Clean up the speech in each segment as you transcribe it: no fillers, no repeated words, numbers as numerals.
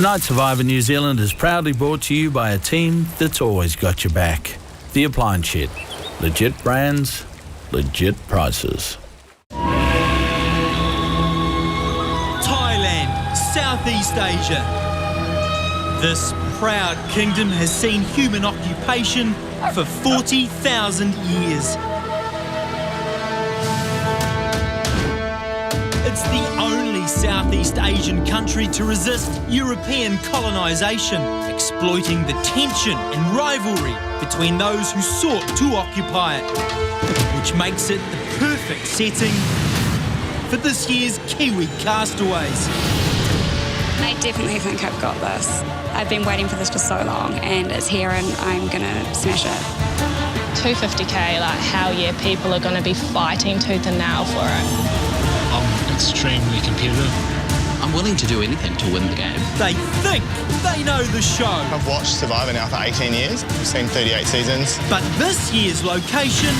Night Survivor New Zealand is proudly brought to you by a team that's always got your back. The Appliance Shed. Legit brands, legit prices. Thailand, Southeast Asia. This proud kingdom has seen human occupation for 40,000 years. It's the only Southeast Asian country to resist European colonisation, exploiting the tension and rivalry between those who sought to occupy it, which makes it the perfect setting for this year's Kiwi Castaways. I definitely think I've got this. I've been waiting for this for so long and it's here and I'm gonna smash it. 250k, like hell yeah, people are gonna be fighting tooth and nail for it. I'm extremely competitive. I'm willing to do anything to win the game. They think they know the show. I've watched Survivor now for 18 years. I've seen 38 seasons. But this year's location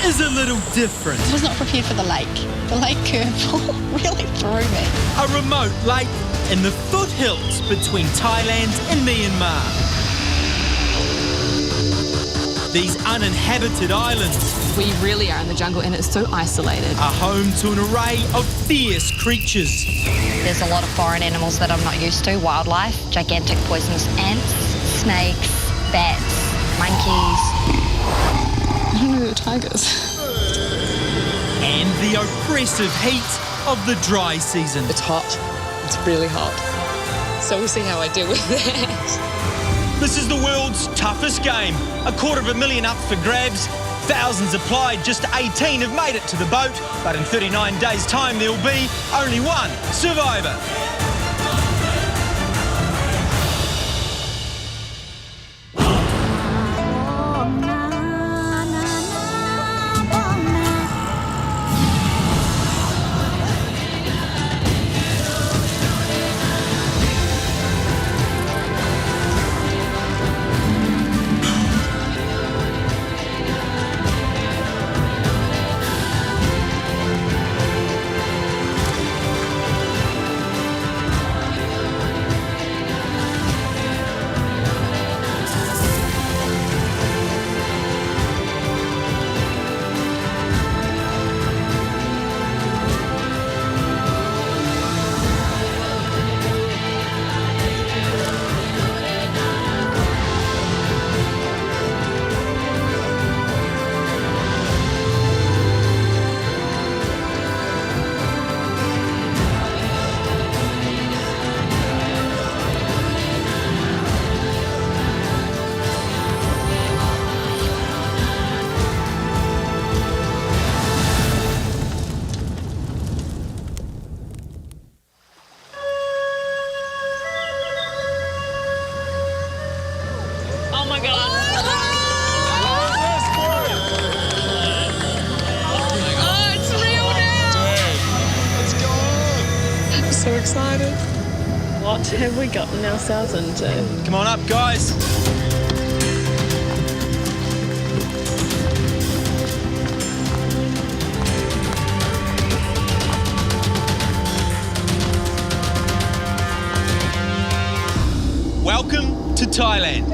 is a little different. I was not prepared for the lake. The lake curveball really threw me. A remote lake in the foothills between Thailand and Myanmar. These uninhabited islands we really are in the jungle and it's so isolated. are home to an array of fierce creatures. There's a lot of foreign animals that I'm not used to, wildlife, gigantic poisonous ants, snakes, bats, monkeys. I don't know who the tigers. And the oppressive heat of the dry season. It's hot. It's really hot. So we'll see how I deal with that. This is the world's toughest game. 250,000 up for grabs. Thousands applied, just 18 have made it to the boat. But in 39 days' time, there'll be only one survivor. Oh my god. Oh, it's real now. I'm so excited. What have we gotten ourselves into? Come on up, guys. Welcome to Thailand.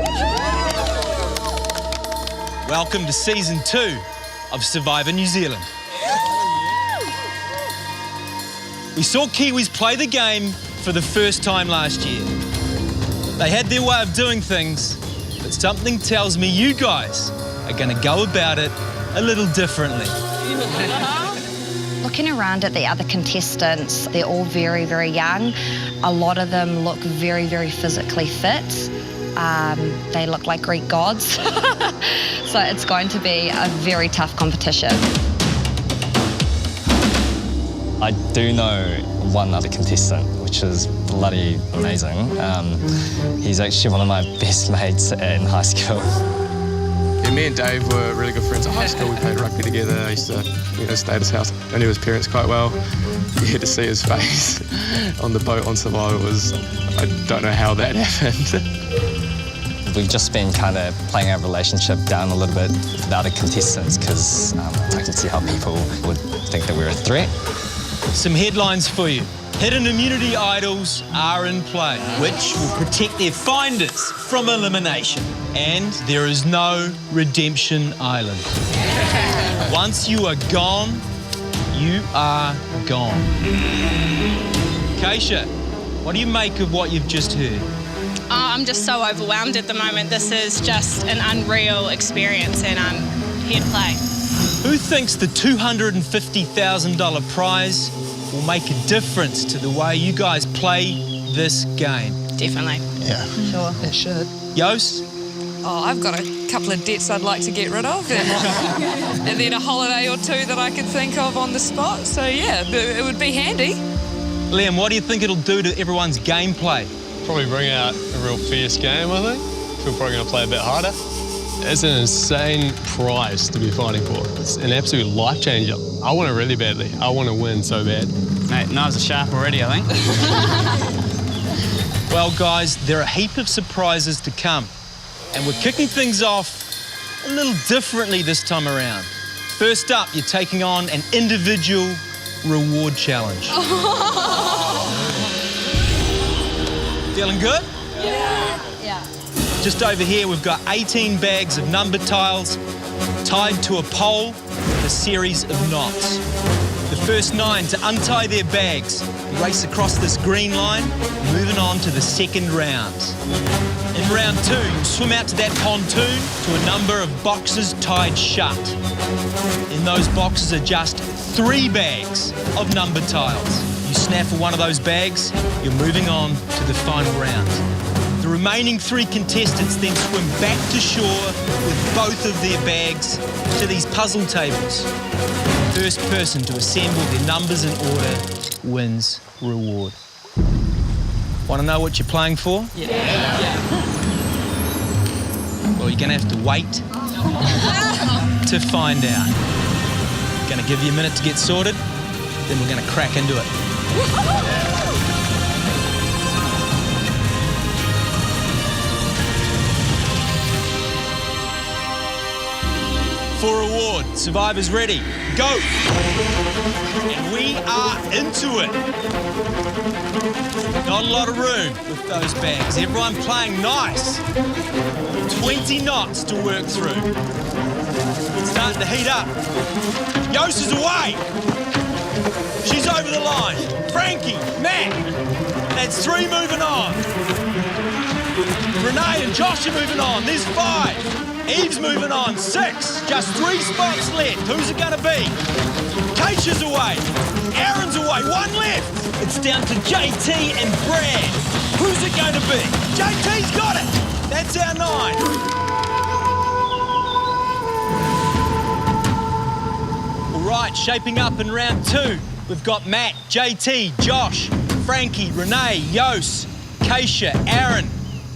Welcome to Season 2 of Survivor New Zealand. We saw Kiwis play the game for the first time last year. They had their way of doing things, but something tells me you guys are going to go about it a little differently. Looking around at the other contestants, they're all very, very young. A lot of them look very, very physically fit. They look like Greek gods. So it's going to be a very tough competition. I do know one other contestant, which is bloody amazing. He's actually one of my best mates in high school. Yeah, me and Dave were really good friends at high school. We played rugby together. I used to stay at his house. I knew his parents quite well. Yeah, to see his face on the boat on Survivor was, I don't know how that happened. We've just been kind of playing our relationship down a little bit with the other contestants because I can see how people would think that we're a threat. Some headlines for you. Hidden immunity idols are in play, which will protect their finders from elimination. And there is no redemption island. Once you are gone, you are gone. Keisha, what do you make of what you've just heard? I'm just so overwhelmed at the moment. This is just an unreal experience, and I'm here to play. Who thinks the $250,000 prize will make a difference to the way you guys play this game? Definitely. Yeah. Sure. It should. Yos? Oh, I've got a couple of debts I'd like to get rid of, and then a holiday or two that I could think of on the spot. So yeah, it would be handy. Liam, what do you think it'll do to everyone's gameplay? Probably bring out a real fierce game, I think. We're probably going to play a bit harder. It's an insane prize to be fighting for. It's an absolute life changer. I want it really badly. I want to win so bad. Mate, knives are sharp already, I think. Well, guys, there are a heap of surprises to come, and we're kicking things off a little differently this time around. First up, you're taking on an individual reward challenge. Feeling good? Yeah. Just over here, we've got 18 bags of number tiles tied to a pole with a series of knots. The first 9 to untie their bags race across this green line, moving on to the second round. In round 2, you'll swim out to that pontoon to a number of boxes tied shut. In those boxes are just 3 bags of number tiles. You snaffle one of those bags, you're moving on to the final round. The remaining 3 contestants then swim back to shore with both of their bags to these puzzle tables. The first person to assemble their numbers in order wins reward. Want to know what you're playing for? Yeah. Well, you're going to have to wait to find out. Going to give you a minute to get sorted, then we're going to crack into it. For reward, survivors ready, go! And we are into it. Not a lot of room with those bags. Everyone playing nice. 20 knots to work through. It's starting to heat up. Yos is away. She's over the line. Frankie, Matt. That's 3 moving on. Renee and Josh are moving on. There's 5. Eve's moving on. 6. Just 3 spots left. Who's it going to be? Keisha's away. Aaron's away. 1 left. It's down to JT and Brad. Who's it going to be? JT's got it. That's our 9. All right, shaping up in round 2. We've got Matt, JT, Josh, Frankie, Renee, Yos, Keisha, Aaron,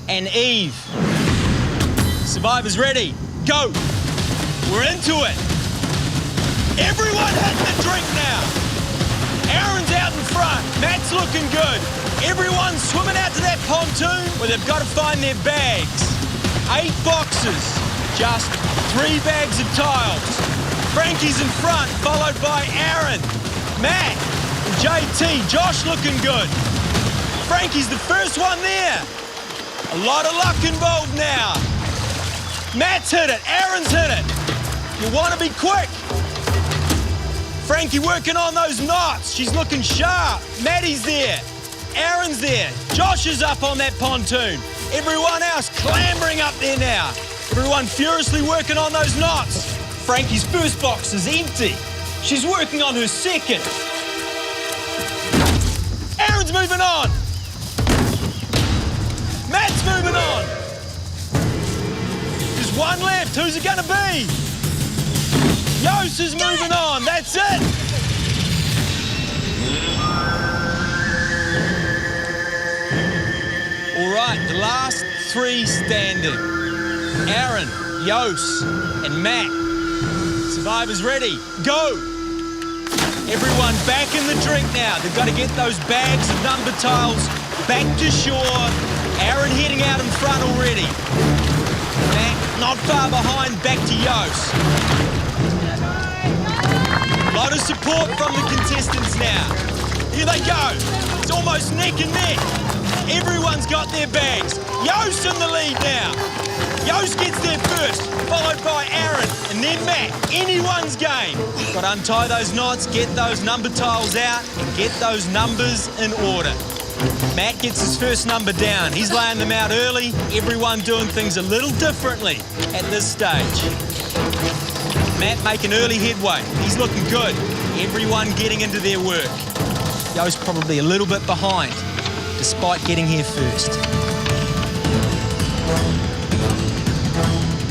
and Eve. Survivors ready, go! We're into it. Everyone hitting the drink now. Aaron's out in front. Matt's looking good. Everyone's swimming out to that pontoon where they've got to find their bags. 8 boxes, just 3 bags of tiles. Frankie's in front, followed by Aaron, Matt, and JT. Josh looking good. Frankie's the first one there. A lot of luck involved now. Matt's hit it, Aaron's hit it. You want to be quick. Frankie working on those knots. She's looking sharp. Maddie's there. Aaron's there. Josh is up on that pontoon. Everyone else clambering up there now. Everyone furiously working on those knots. Frankie's first box is empty. She's working on her second. Aaron's moving on. Matt's moving on. There's 1 left. Who's it going to be? Yos is moving on. That's it. All right, the last 3 standing. Aaron, Yos, and Matt. Survivors ready. Go. Everyone back in the drink now. They've got to get those bags of number tiles back to shore. Aaron heading out in front already. Matt not far behind, back to Yos. A lot of support from the contestants now. Here they go. It's almost neck and neck. Everyone's got their bags. Yost in the lead now. Yost gets there first, followed by Aaron, and then Matt. Anyone's game. Got to untie those knots, get those number tiles out, and get those numbers in order. Matt gets his first number down. He's laying them out early. Everyone doing things a little differently at this stage. Matt making early headway. He's looking good. Everyone getting into their work. Yost probably a little bit behind, despite getting here first.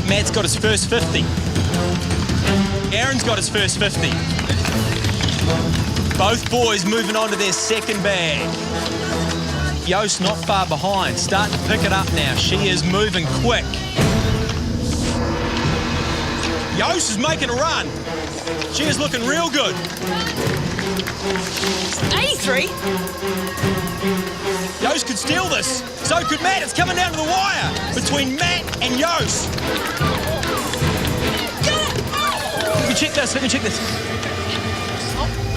Matt's got his first 50. Aaron's got his first 50. Both boys moving on to their second bag. Yost not far behind, starting to pick it up now. She is moving quick. Yost is making a run. She is looking real good. 83. Yost could steal this. So could Matt. It's coming down to the wire between Matt and Yost. Let me check this. Let me check this.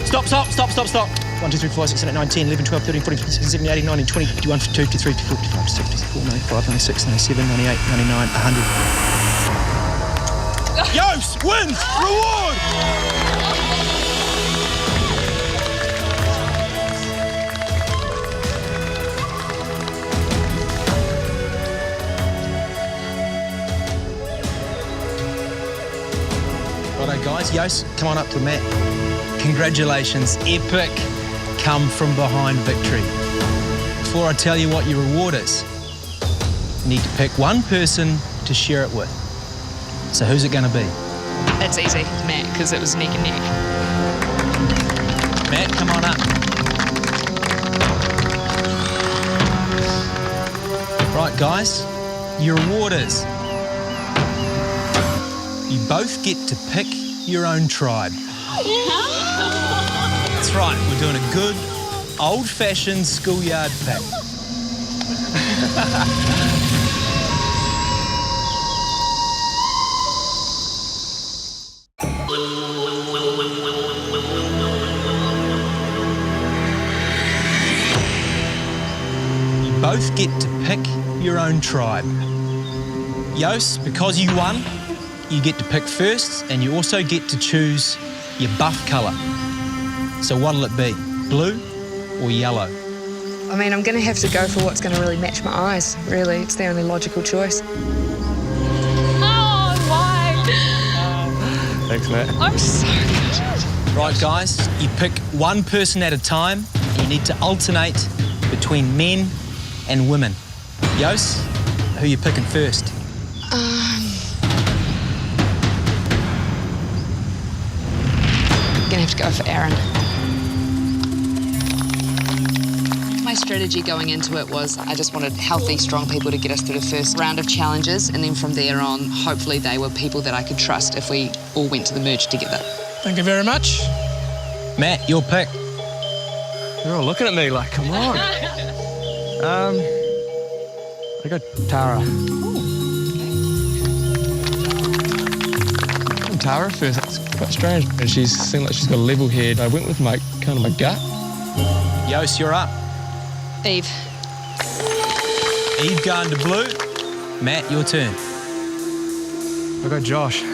Stop. 1, 2, 3, 4, 5, 6, 7, 8, 9, 10, 11, 12, 13, 14, 15, 16, 17, 18, 19, 20, 21, 22, 23, 24, 25, 26, 27, 94, 96, 97, 98, 99, 100. Yost wins! Reward! Righto, guys. Yost, come on up to Matt. Congratulations. Epic come from behind victory. Before I tell you what your reward is, you need to pick one person to share it with. So who's it going to be? It's easy, Matt, because it was neck and neck. Matt, come on up. Right, guys, your reward is you both get to pick your own tribe. That's right, we're doing a good, old-fashioned schoolyard pick. You both get to pick your own tribe. Yost, because you won, you get to pick first, and you also get to choose your buff colour. So what'll it be, blue or yellow? I mean, I'm going to have to go for what's going to really match my eyes, really. It's the only logical choice. Oh, why? Thanks, Matt. I'm so good. Right, guys, you pick one person at a time. You need to alternate between men and women. Yost, who are you picking first? I'm going to have to go for Aaron. My strategy going into it was I just wanted healthy, strong people to get us through the first round of challenges, and then from there on, hopefully they were people that I could trust if we all went to the merge together. Thank you very much. Matt, your pick. You're all looking at me like, come on. I got Tara. Tara first, that's quite strange. And she seemed like she's got a level head. I went with my gut. Yost, you're up. Eve. Eve going to blue. Matt, your turn. I got Josh.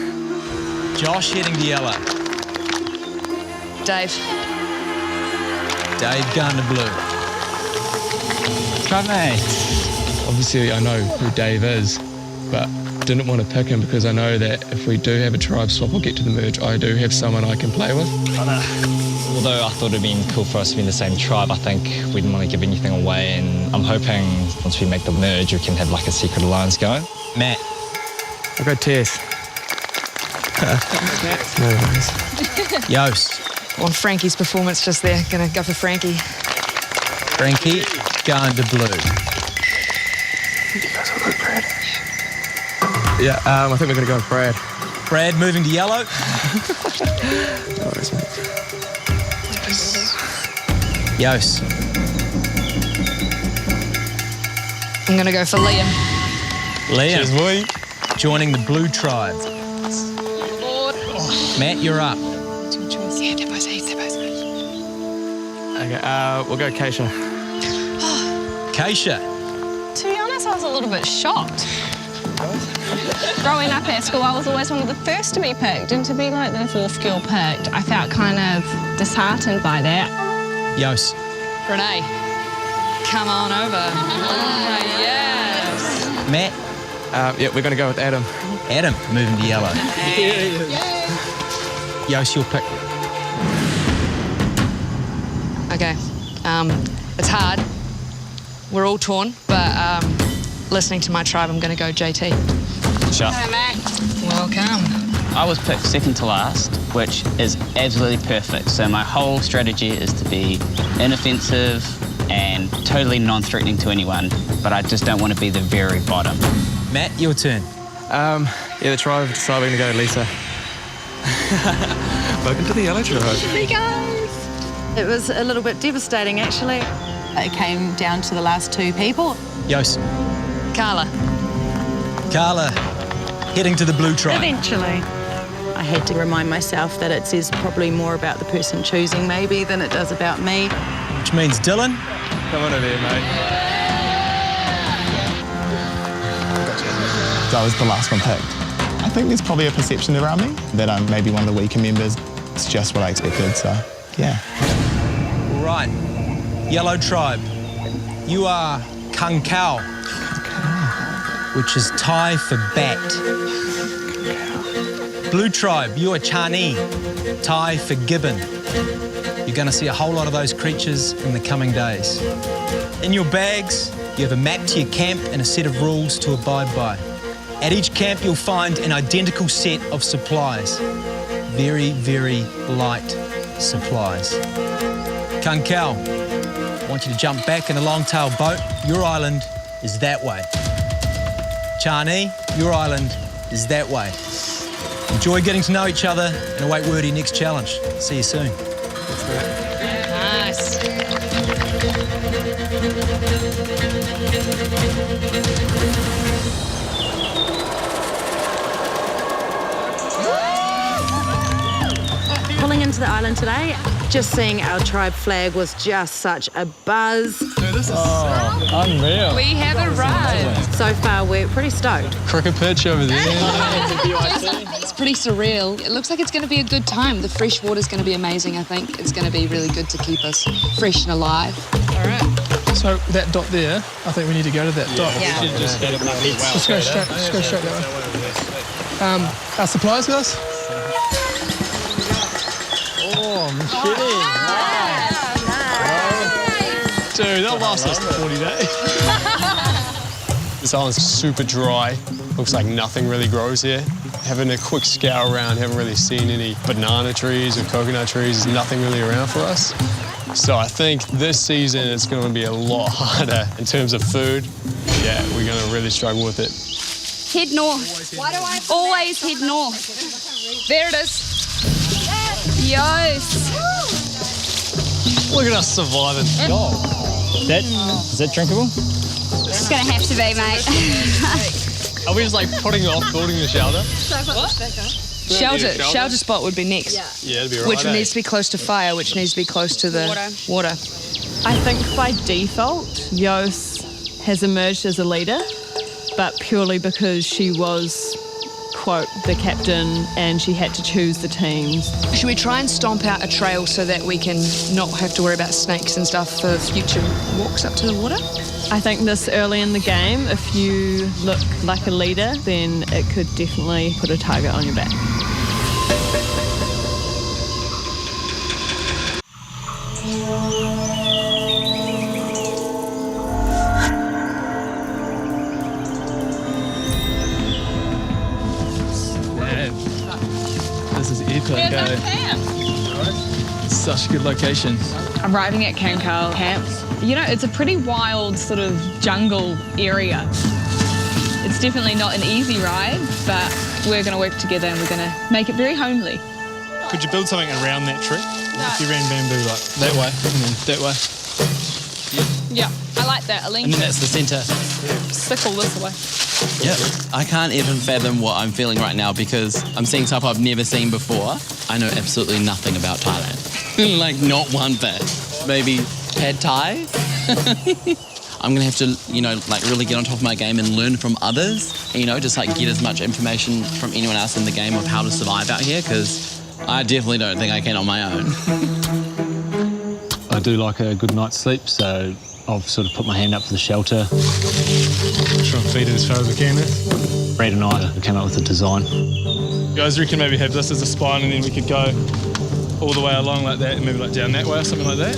Josh heading to yellow. Dave. Dave going to blue. Try me. Obviously, I know who Dave is, but didn't want to pick him because I know that if we do have a tribe swap or get to the merge, I do have someone I can play with. Although I thought it'd been cool for us to be in the same tribe, I think we didn't want to give anything away, and I'm hoping once we make the merge, we can have like a secret alliance going. Matt. I got Tess. No worries. Yost. Well, Frankie's performance just there. Gonna go for Frankie. Frankie going to blue. Yeah, I think we're going to go with Brad. Brad moving to yellow. No worries, mate. Yost. I'm gonna go for Liam. Liam. Cheers, boy. Joining the blue tribe. Matt, you're up. Yeah, they're both Eve, they're both Eve. Okay, we'll go Keisha. Keisha. To be honest, I was a little bit shocked. Growing up at school, I was always one of the first to be picked, and to be like the fourth girl picked, I felt kind of disheartened by that. Yos. Renee, come on over. Yes. Matt. Yeah, we're going to go with Adam. Adam, moving to yellow. Yos, your pick. Okay, it's hard. We're all torn, but listening to my tribe, I'm going to go JT. Shut. Hello, Matt. Welcome. I was picked second to last, which is absolutely perfect. So my whole strategy is to be inoffensive and totally non-threatening to anyone, but I just don't want to be the very bottom. Matt, your turn. Yeah, the tribe decided we're going to go Lisa. Welcome to the yellow tribe. Hey, guys. It was a little bit devastating, actually. It came down to the last two people. Yos. Carla. Carla, heading to the blue tribe. Eventually. I had to remind myself that it says probably more about the person choosing maybe than it does about me. Which means Dylan. Come on over here, mate. So I was the last one picked. I think there's probably a perception around me that I'm maybe one of the weaker members. It's just what I expected, so yeah. Right. Yellow tribe. You are Kankau, which is Thai for bat. Blue tribe, you are Chani, Thai for gibbon. You're going to see a whole lot of those creatures in the coming days. In your bags, you have a map to your camp and a set of rules to abide by. At each camp, you'll find an identical set of supplies. Very, very light supplies. Kankau, I want you to jump back in a long-tail boat. Your island is that way. Chani, your island is that way. Enjoy getting to know each other and await word of your next challenge. See you soon. Nice. Pulling into the island today, just seeing our tribe flag was just such a buzz. Unreal. We have arrived. So far, we're pretty stoked. Cricket pitch over there. It's pretty surreal. It looks like it's going to be a good time. The fresh water's going to be amazing, I think. It's going to be really good to keep us fresh and alive. All right. So that dot there, I think we need to go to that dot. Yeah. We should just go straight that way. Our supplies, guys? Oh, I'm kidding. Dude, that'll last us 40 days. This island's super dry. Looks like nothing really grows here. Having a quick scour around, haven't really seen any banana trees or coconut trees. There's nothing really around for us. So I think this season it's going to be a lot harder in terms of food. Yeah, we're going to really struggle with it. Head north. Always head north. There it is. Yes. Look at us surviving. Is that drinkable? It's going to have to be, mate. Are we just like putting off building the shelter? Shelter spot would be next. Yeah, it'd be right. Which needs to be close to fire, which needs to be close to the water. I think by default, Yos has emerged as a leader, but purely because she was, quote, the captain and she had to choose the teams. Should we try and stomp out a trail so that we can not have to worry about snakes and stuff for future walks up to the water? I think this early in the game, if you look like a leader, then it could definitely put a target on your back. This is epic. It's such a good location. Arriving at Kankau Camp, you know, it's a pretty wild sort of jungle area. It's definitely not an easy ride, but we're going to work together and we're going to make it very homely. Could you build something around that tree? If you ran bamboo like that way and then that way. Yeah, I like that. And then that's the centre. Sickle this way. Yep. I can't even fathom what I'm feeling right now because I'm seeing stuff I've never seen before. I know absolutely nothing about Thailand. Like, not one bit. maybe pad thai. I'm gonna have to, really get on top of my game and learn from others. Just get as much information from anyone else in the game of how to survive out here, because I definitely don't think I can on my own. I do like a good night's sleep, so I've sort of put my hand up for the shelter. Try and feed it as far as I can. Brad and I came up with the design. You guys reckon maybe have this as a spine and then we could go all the way along like that and maybe down that way or something like that?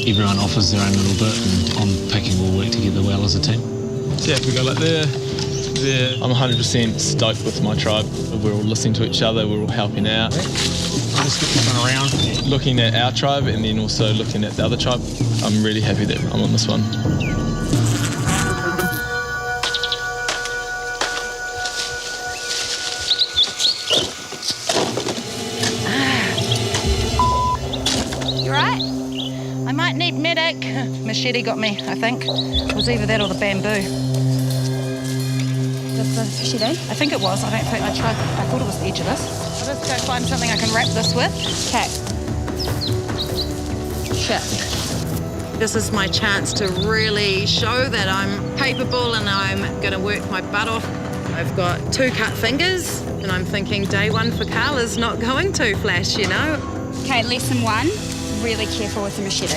Everyone offers their own little bit, and I'm thinking we'll work together well as a team. So yeah, if we go like there, I'm 100% stoked with my tribe. We're all listening to each other, we're all helping out. I'll just get this one around. Looking at our tribe and then also looking at the other tribe. I'm really happy that I'm on this one. You right? I might need medic. Machete got me, I think. It was either that or the bamboo. The machete? I think it was. I thought it was the edge of this. I'll just go find something I can wrap this with. Okay. Shit. This is my chance to really show that I'm capable and I'm going to work my butt off. I've got 2 cut fingers and I'm thinking day 1 for Carl is not going to flash, Okay, lesson 1, really careful with the machete.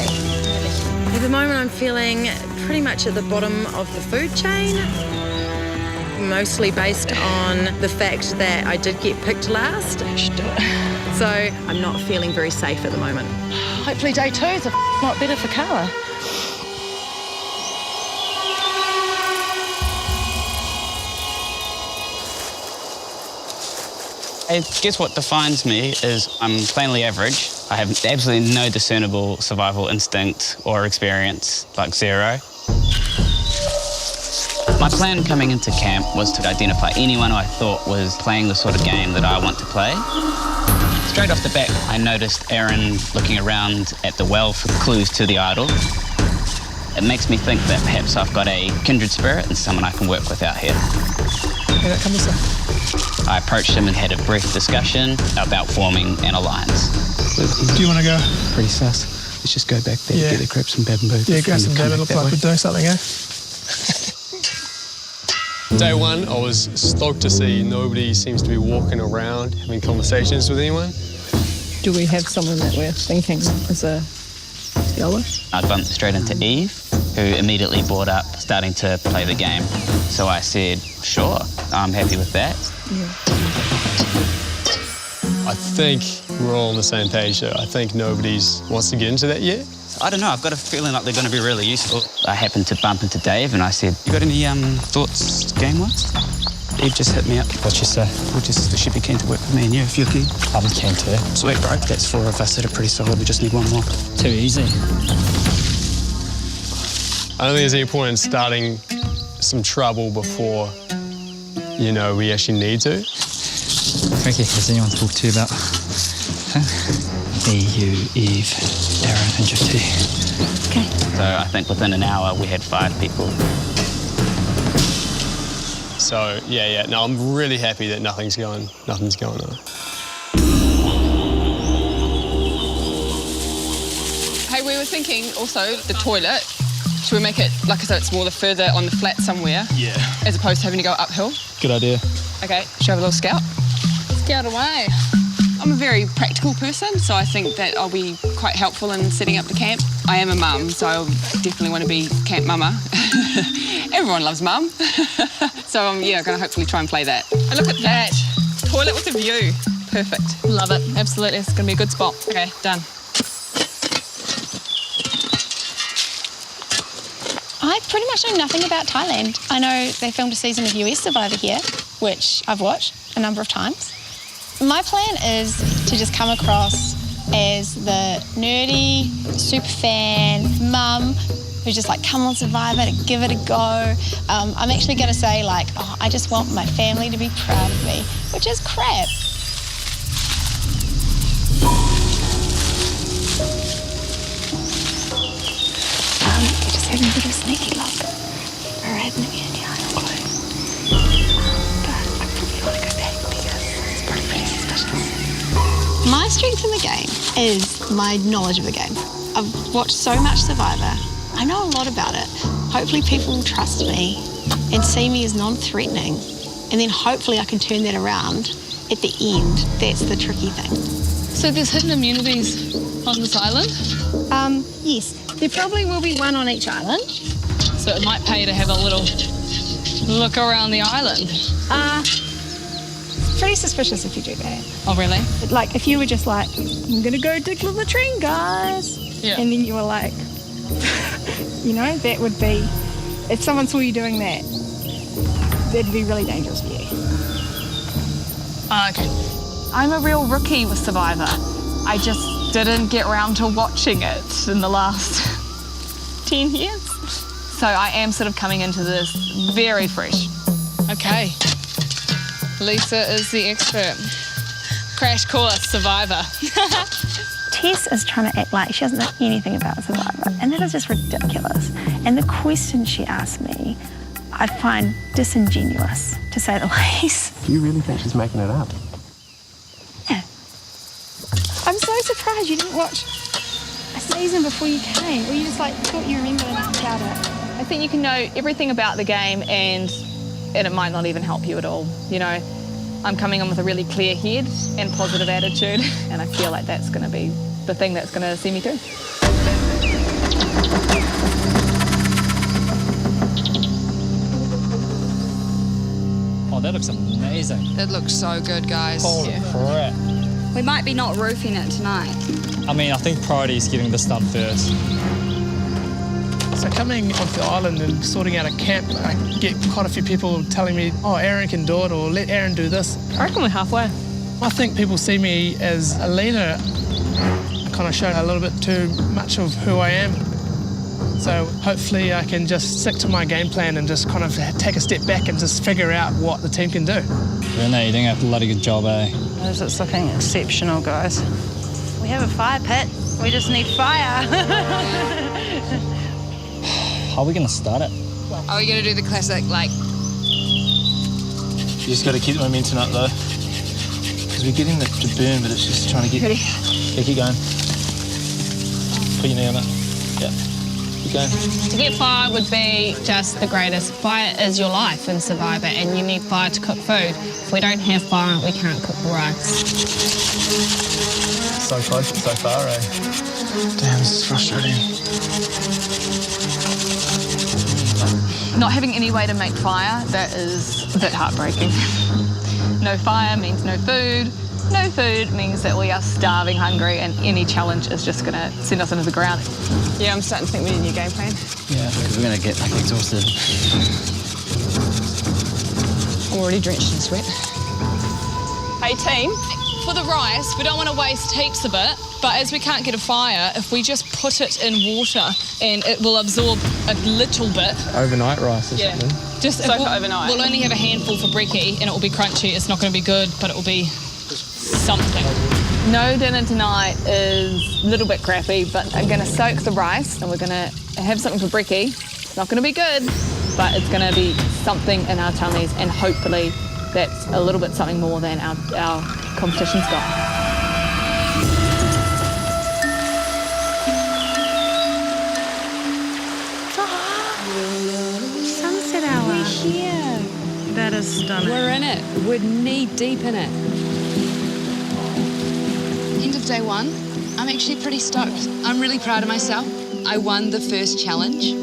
At the moment I'm feeling pretty much at the bottom of the food chain, mostly based on the fact that I did get picked last. So I'm not feeling very safe at the moment. Hopefully day 2 is a lot better for Carla. I guess what defines me is I'm plainly average. I have absolutely no discernible survival instinct or experience, like zero. My plan coming into camp was to identify anyone who I thought was playing the sort of game that I want to play. Straight off the bat, I noticed Aaron looking around at the well for clues to the idol. It makes me think that perhaps I've got a kindred spirit and someone I can work with out here. Okay, that comes up. I approached him and had a brief discussion about forming an alliance. Do you want to go? Pretty sus. Let's just go back there, get the grab some bamboo. Yeah, grab some bamboo. Looks like we're doing something, eh? Day 1, I was stoked to see nobody seems to be walking around having conversations with anyone. Do we have someone that we're thinking is a yellow? I bumped straight into Eve, who immediately brought up starting to play the game. So I said, sure, I'm happy with that. Yeah. I think we're all on the same page though. I think nobody wants to get into that yet. I don't know, I've got a feeling like they're going to be really useful. I happened to bump into Dave and I said, you got any thoughts game-wise? Eve just hit me up. What you say? She'd be keen to work with me and you if you're keen. I'm keen to. Sweet, bro. That's 4 of us that are pretty solid. We just need one more. Too easy. I don't think there's any point in starting some trouble before, we actually need to. Frankie, has anyone talked to you about me, you, Eve, Aaron and Jyoti? Okay. So I think within an hour we had 5 people. So, no, I'm really happy that nothing's going on. Hey, we were thinking also the toilet. Should we make it like so it's more further on the flat somewhere? Yeah. As opposed to having to go uphill? Good idea. Okay, should we have a little scout? Scout away. I'm a very practical person, so I think that I'll be quite helpful in setting up the camp. I am a mum, so I definitely want to be camp mama. Everyone loves mum. So I'm going to hopefully try and play that. And look at that. Toilet with a view. Perfect. Love it. Absolutely. It's going to be a good spot. Okay, done. I pretty much know nothing about Thailand. I know they filmed a season of US Survivor here, which I've watched a number of times. My plan is to just come across as the nerdy, super fan mum who's just like, come on Survivor, to give it a go. I'm actually going to say I just want my family to be proud of me, which is crap. We're just having a little sneaky look. Or having a candy eye or clothes. But I probably want to go back because it's pretty suspicious. My strength in the game is my knowledge of the game. I've watched so much Survivor. I know a lot about it. Hopefully people will trust me and see me as non-threatening. And then hopefully I can turn that around at the end. That's the tricky thing. So there's hidden immunities on this island? Yes. There probably will be one on each island. So it might pay to have a little look around the island. Pretty suspicious if you do that. Oh, really? Like if you were just like, I'm gonna go dig the latrine, guys. Yeah. And then you were like, you know, that would be, if someone saw you doing that, that'd be really dangerous for you. Okay. I'm a real rookie with Survivor. I just didn't get around to watching it in the last 10 years. So I am sort of coming into this very fresh. Okay. Lisa is the expert. Crash course, Survivor. Tess is trying to act like she doesn't know anything about Survivor, and that is just ridiculous. And the questions she asked me, I find disingenuous, to say the least. Do you really think she's making it up? Yeah. I'm so surprised you didn't watch a season before you came, or you just like thought you remembered enough about it. I think you can know everything about the game and it might not even help you at all. You know, I'm coming in with a really clear head and positive attitude, and I feel like that's going to be the thing that's going to see me through. Oh, that looks amazing. It looks so good, guys. Holy crap. We might be not roofing it tonight. I mean, I think priority is getting this done first. So coming onto the island and sorting out a camp, I get quite a few people telling me, oh, Aaron can do it, or let Aaron do this. I reckon we're halfway. I think people see me as a leader. I kind of show a little bit too much of who I am. So hopefully I can just stick to my game plan and just kind of take a step back and just figure out what the team can do. Renee, you're doing a bloody good job, eh? It's looking exceptional, guys. We have a fire pit. We just need fire. How are we going to start it? Are we going to do the classic, like... You just got to keep the momentum up, though. Because we're getting it to burn, but it's just trying to get... Ready? Yeah, keep going. Put your knee on it. Yeah. Keep going. To get fire would be just the greatest. Fire is your life in Survivor, and you need fire to cook food. If we don't have fire, we can't cook the rice. So close, but so far, eh? Damn, this is frustrating. Not having any way to make fire, that is a bit heartbreaking. No fire means no food. No food means that we are starving hungry, and any challenge is just going to send us into the ground. Yeah, I'm starting to think we need a new game plan. Yeah, because we're going to get exhausted. I'm already drenched in sweat. Hey team, for the rice, we don't want to waste heaps of it, but as we can't get a fire, if we just put it in water and it will absorb a little bit. Overnight rice or something. Just soak it overnight. We'll only have a handful for brekkie and it will be crunchy. It's not going to be good, but it will be something. No dinner tonight is a little bit crappy, but I'm going to soak the rice and we're going to have something for brekkie. It's not going to be good, but it's going to be something in our tummies, and hopefully that's a little bit something more than our competition's got. Sunset hour. We're here. That is stunning. We're in it. We're knee deep in it. End of day one. I'm actually pretty stoked. I'm really proud of myself. I won the first challenge.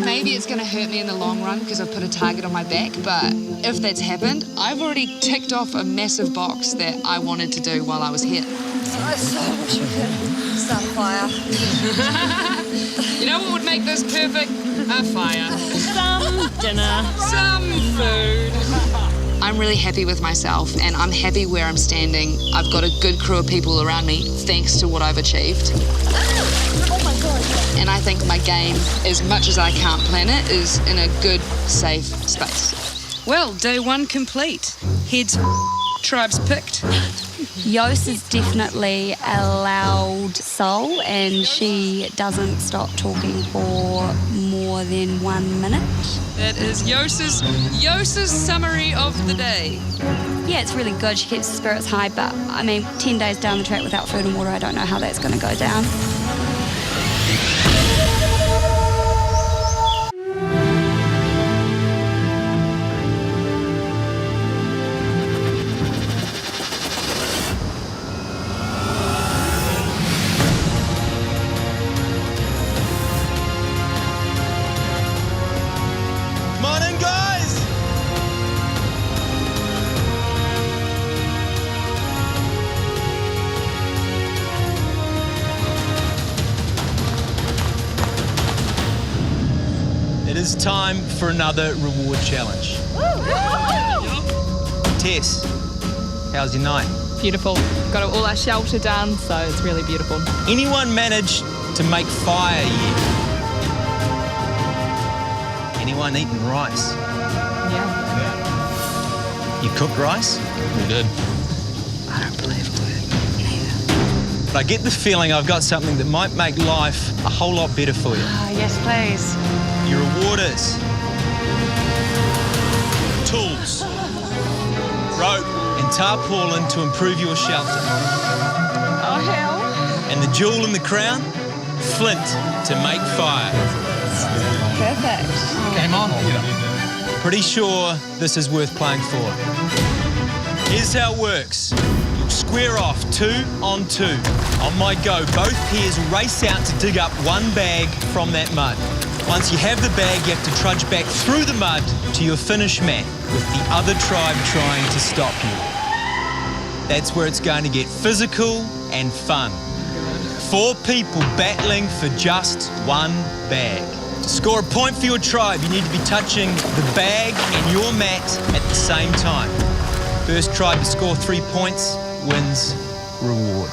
Maybe it's going to hurt me in the long run because I've put a target on my back, but if that's happened, I've already ticked off a massive box that I wanted to do while I was here. I so wish we could start a fire. You know what would make this perfect? A fire. Some dinner. Some food. I'm really happy with myself, and I'm happy where I'm standing. I've got a good crew of people around me thanks to what I've achieved. Oh my God. And I think my game, as much as I can't plan it, is in a good, safe space. Well, day one complete. Heads, tribes picked. Yos is definitely a loud soul, and she doesn't stop talking for more more than 1 minute. That is Yos's summary of the day. Yeah, it's really good. She keeps the spirits high, but I mean, 10 days down the track without food and water, I don't know how that's going to go down. Morning, guys! It is time for another reward challenge. Tess, how's your night? Beautiful. Got all our shelter done, so it's really beautiful. Anyone managed to make fire yet? Anyone eaten rice? Yeah. You cooked rice? We did. I don't believe a word. But I get the feeling I've got something that might make life a whole lot better for you. Yes, please. Your reward is tools, rope and tarpaulin to improve your shelter. Oh, hell. And the jewel in the crown, flint to make fire. Perfect. Game on. Pretty sure this is worth playing for. Here's how it works. You'll square off 2 on 2. On my go, both pairs race out to dig up one bag from that mud. Once you have the bag, you have to trudge back through the mud to your finish mat with the other tribe trying to stop you. That's where it's going to get physical and fun. 4 people battling for just one bag. To score a point for your tribe, you need to be touching the bag and your mat at the same time. First tribe to score 3 points wins reward.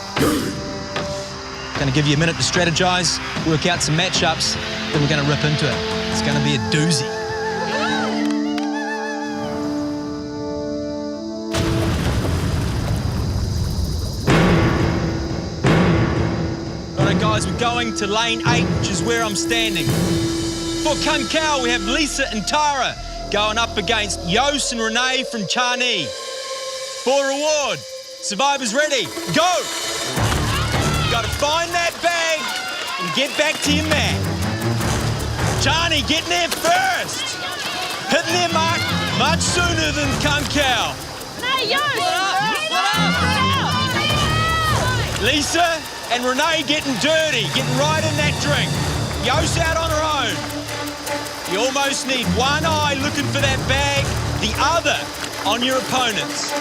Going to give you a minute to strategize, work out some matchups, then we're going to rip into it. It's going to be a doozy. Alright guys, we're going to lane 8, which is where I'm standing. For Kankau, we have Lisa and Tara going up against Yos and Renee from Chani. For reward, survivors ready, go! Got to find that bag and get back to your mat. Chani getting there first. Hitting their mark much sooner than Kankau. Hey, Yos! Lisa and Renee getting dirty, getting right in that drink. Yos out on her own. You almost need one eye looking for that bag, the other on your opponents.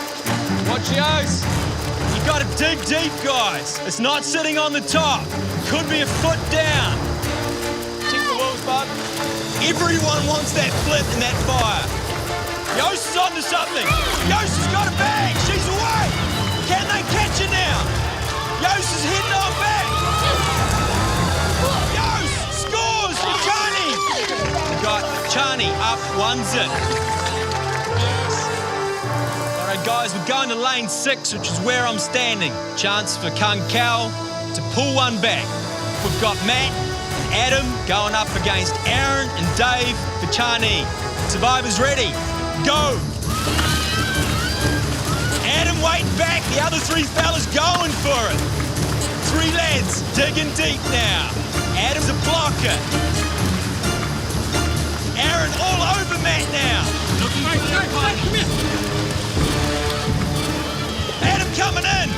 Watch Yos. You gotta dig deep, guys. It's not sitting on the top. Could be a foot down. Check the walls, bud. Everyone wants that flint and that fire. Yos is onto something. Yos has got a bag. She's away. Can they catch her now? Yos is heading on back. Yos scores for Chani. Got Chani up 1-0. Alright guys, we're going to lane 6, which is where I'm standing. Chance for Kankau to pull one back. We've got Matt and Adam going up against Aaron and Dave for Chani. Survivors ready, go! Adam waiting back, the other 3 fellas going for it. 3 lads digging deep now. Adam's a blocker. Aaron all over Matt now. Adam coming in.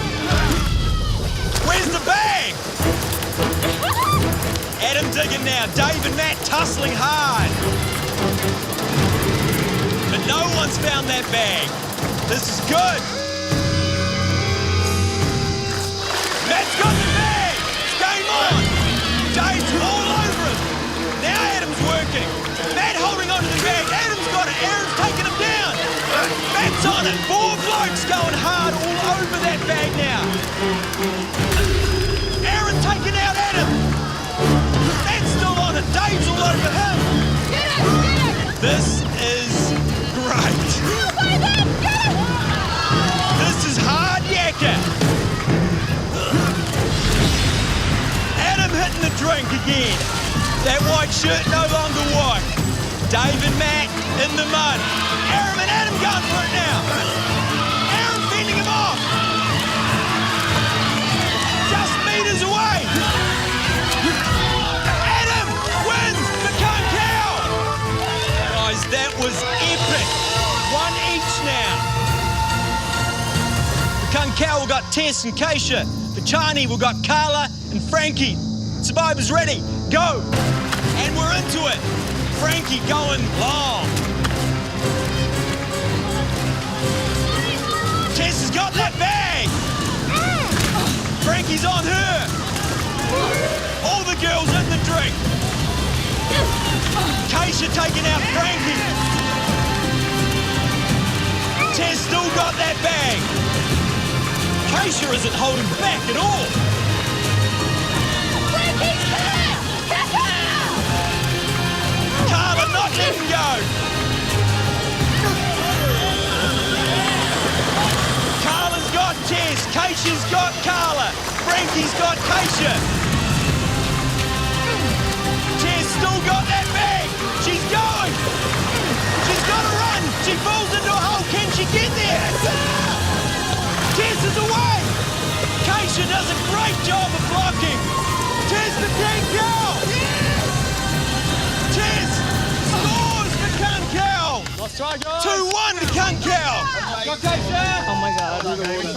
Where's the bag? Adam digging now. Dave and Matt tussling hard. But no one's found that bag. This is good. Matt's got the bag. It's game on. Dave's all over him. Now Adam's working. Matt holding onto the bag. Adam's got it. Aaron's taking him down. Matt's on it. 4 blokes going hard all over that bag now. Aaron taking out Adam. Matt's still on it. Dave's all over him. Get it, get it. This is great. This is hard yakka. Adam hitting the drink again. That white shirt no longer white. Dave and Matt in the mud. Aaron and Adam going for it now. Aaron fending him off. Just meters away. Adam wins the Kankau. Guys, that was epic. One each now. The Kankau will got Tess and Keisha. For Chani, we've got Carla and Frankie. Survivors ready, go. And we're into it. Frankie going long. Tess has got that bag. Frankie's on her. All the girls in the drink. Keisha taking out Frankie. Tess still got that bag. Keisha isn't holding back at all. Carla not letting go. Carla's got Tess. Keisha's got Carla. Frankie's got Keisha. Tess still got that bag. She's going. She's got to run. She falls into a hole. Can she get there? Tess is away. Keisha does a great job of blocking. Tess the Kankau. Tess scores the Kankau. 2-1 to Kankau. Oh my God.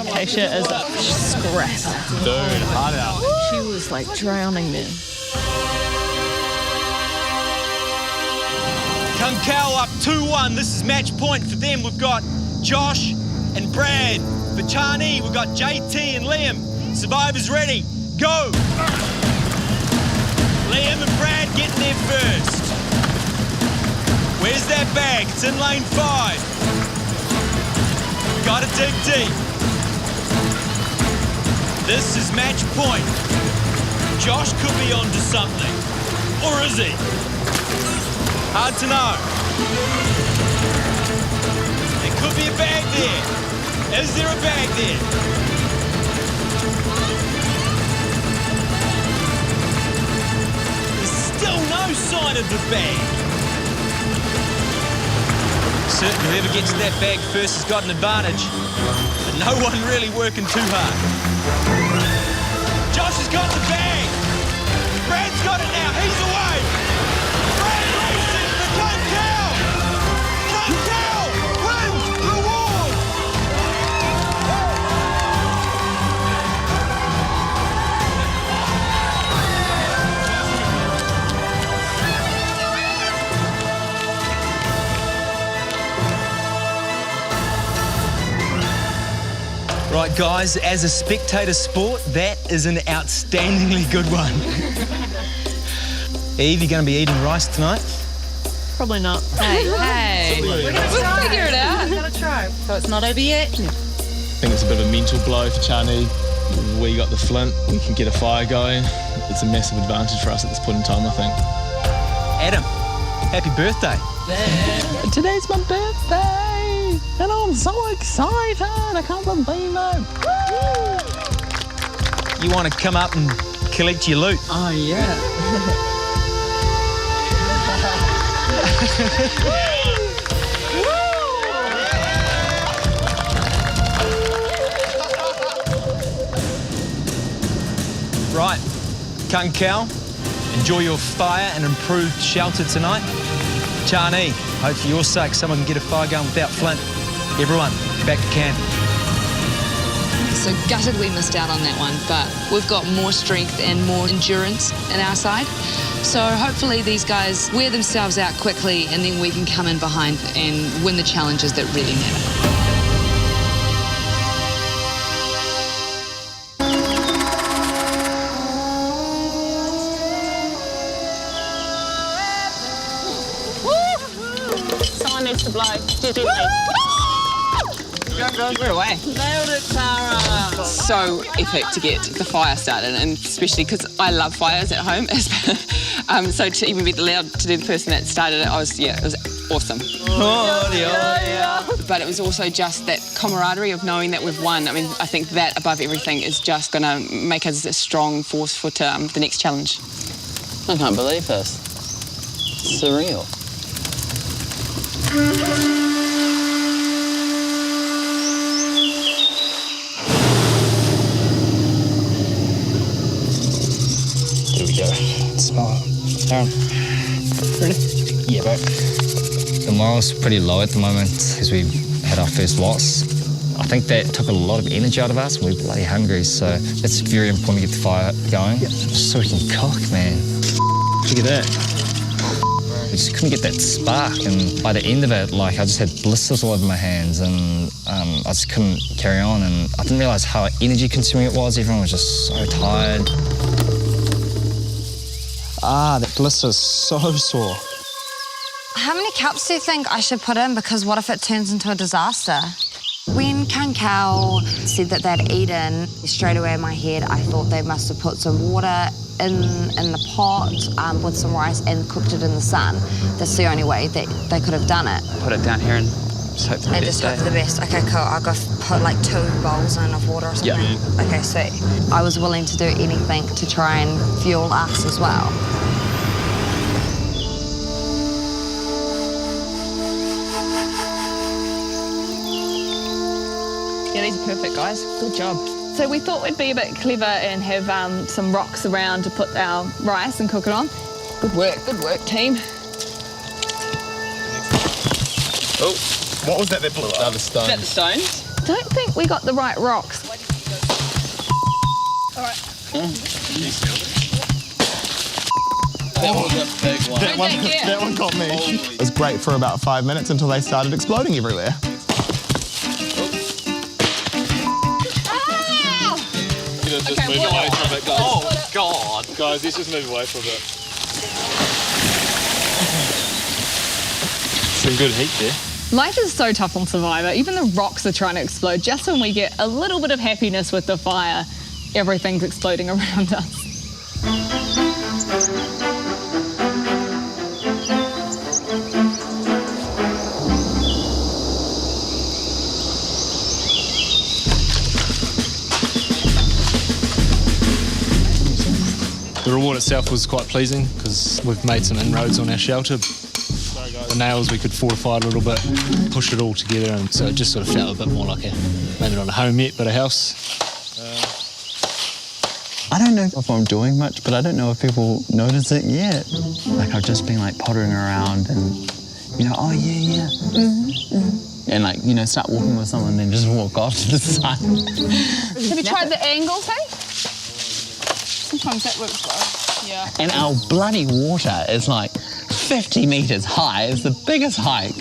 Keisha is a scrap. Dude, hard out. She was like drowning there. Kankau up 2-1. This is match point for them. We've got Josh and Brad. For Chani, we've got JT and Liam. Survivors ready. Go. Liam and Brad getting there first. Where's that bag? It's in lane 5. Gotta dig deep. This is match point. Josh could be onto something. Or is he? Hard to know. There could be a bag there. Is there a bag there? There's still no sign of the bag. Certainly whoever gets that bag first has got an advantage. But no one really working too hard. Josh has got the bag. Brad's got it now. He's away. Brad races the Kankau. Kankau wins reward. Right, guys, as a spectator sport, that is an outstandingly good one. Eve, you going to be eating rice tonight? Probably not. Hey. We're going to figure it out. We're going to try. So it's not over yet? I think it's a bit of a mental blow for Chani. We got the flint, we can get a fire going. It's a massive advantage for us at this point in time, I think. Adam, happy birthday. Today's my birthday, and I'm so excited. I can't believe it. You want to come up and collect your loot? Oh, yeah. Right, Kankau, enjoy your fire and improved shelter tonight. Chani, hope for your sake someone can get a fire going without flint. Everyone, back to camp. So gutted we missed out on that one, but we've got more strength and more endurance in our side. So hopefully these guys wear themselves out quickly and then we can come in behind and win the challenges that really matter. Someone needs to blow. Gently. We're away. Nailed it, Tara. So epic to get the fire started, and especially because I love fires at home. So to even be allowed to be the person that started it, it was awesome. But it was also just that camaraderie of knowing that we've won. I mean, I think that above everything is just going to make us a strong force for the next challenge. I can't believe this. It's surreal. Here we go. Smell it. Aaron, ready? Yeah, bro. The morale's pretty low at the moment because we had our first loss. I think that took a lot of energy out of us and we're bloody hungry, so it's very important to get the fire going so we can cook, man. Look at that. We just couldn't get that spark, and by the end of it, like, I just had blisters all over my hands and I just couldn't carry on, and I didn't realise how energy consuming it was. Everyone was just so tired. Ah, that blister is so sore. How many cups do you think I should put in? Because what if it turns into a disaster? When Kankau said that they'd eaten, straight away in my head, I thought they must have put some water in the pot with some rice and cooked it in the sun. That's the only way that they could have done it. Put it down here and just hope for the And best. just hope for the best. Okay, cool. I'll go put like 2 bowls in of water or something. Yeah. Okay, sweet. I was willing to do anything to try and fuel us as well. Yeah, these are perfect, guys. Good job. So we thought we'd be a bit clever and have some rocks around to put our rice and cook it on. Good work, team. Oh, what was that that blew up? The stones. Is that the stones? Don't think we got the right rocks. All right. That was a big one. That one got me. It was great for about 5 minutes until they started exploding everywhere. Just move away from it, guys. Oh, God. Guys, let's just move away from it. Some good heat there. Life is so tough on Survivor. Even the rocks are trying to explode. Just when we get a little bit of happiness with the fire, everything's exploding around us. The reward itself was quite pleasing because we've made some inroads on our shelter. The nails we could fortify a little bit, push it all together, and so it just sort of felt a bit more like maybe not a home yet, but a house. I don't know if I'm doing much, but I don't know if people notice it yet. Like, I've just been like pottering around and, you know, oh yeah. And like, you know, start walking with someone and then just walk off to the side. Have you tried the angles, hey? Sometimes that works well. Yeah. And our bloody water is like 50 metres high. It's the biggest hike.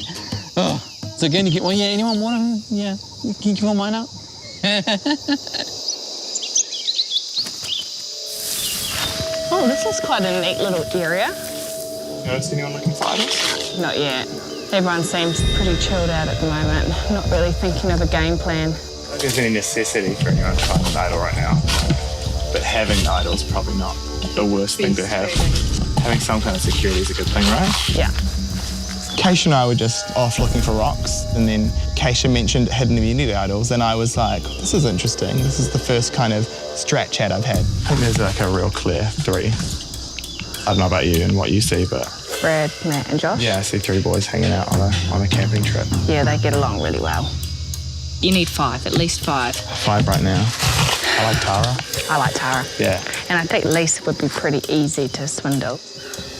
Oh. So can you get one? Yeah, anyone want them? Yeah. Can you give one mine up? Oh, this is quite a neat little area. Noticed anyone looking for idols? Not yet. Everyone seems pretty chilled out at the moment. Not really thinking of a game plan. I don't think there's any necessity for anyone to find an idol right now. But having an idol is probably not the worst thing to have. Having some kind of security is a good thing, right? Yeah. Keisha and I were just off looking for rocks, and then Keisha mentioned hidden immunity idols, and I was like, this is interesting. This is the first kind of strat chat I've had. I think there's like a real clear 3. I don't know about you and what you see, but... Brad, Matt and Josh? Yeah, I see 3 boys hanging out on a camping trip. Yeah, they get along really well. You need 5, at least 5. 5 right now. I like Tara. I like Tara. Yeah. And I think Lisa would be pretty easy to swindle.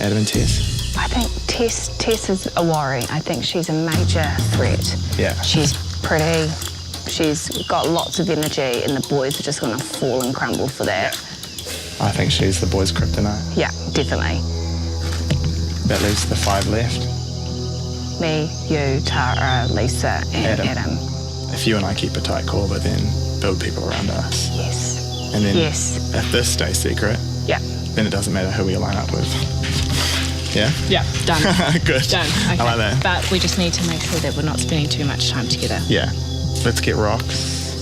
Adam and Tess. I think Tess is a worry. I think she's a major threat. Yeah. She's pretty. She's got lots of energy, and the boys are just going to fall and crumble for that. I think she's the boys' kryptonite. Yeah, definitely. That leaves the 5 left. Me, you, Tara, Lisa, and Adam. If you and I keep a tight core, but then build people around us. Yes. And then Yes. if this stays secret, Yeah. then it doesn't matter who we line up with. Yeah? Yeah, done. Good. Done. Okay. I like that. But we just need to make sure that we're not spending too much time together. Yeah. Let's get rocks,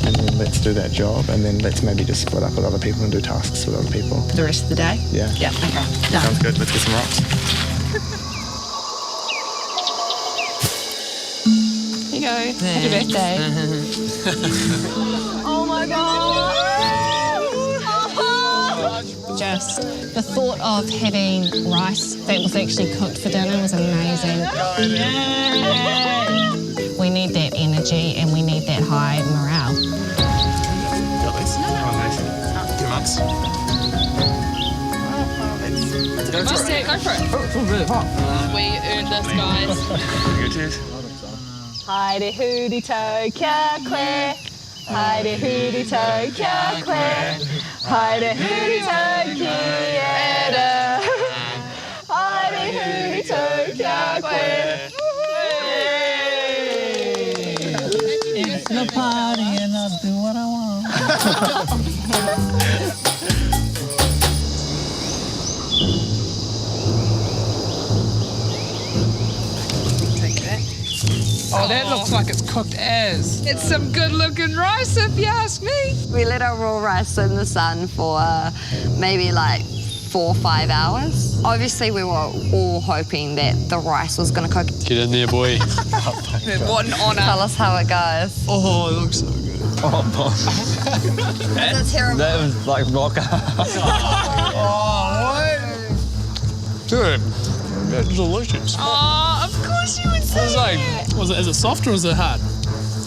and then let's do that job, and then let's maybe just split up with other people and do tasks with other people. For the rest of the day? Yeah. Yeah, okay. Done. Sounds good. Let's get some rocks. Here you go. Happy birthday. Oh my God. Joe just the thought of having rice that was actually cooked for dinner was amazing. We need that energy and we need that high morale. Must take, go for it. Oh, it's all really hot. We earned this, guys. Good, cheers. Heidi hooty toe, kia claire. Heidi hooty toe, kia claire. Heidi hooty toe, kia. Heidi hooty toe, kia claire. It's the party and I'll do what I want. Oh, that looks like it's cooked as. It's some good-looking rice, if you ask me. We let our raw rice in the sun for maybe like 4 or 5 hours. Obviously, we were all hoping that the rice was going to cook. Get in there, boy. What an honour. Tell us how it goes. Oh, it looks so good. Oh, boss. It's terrible. That was like rocker. Dude, that's delicious. Oh, of course you would say It's like, Is it soft or is it hard?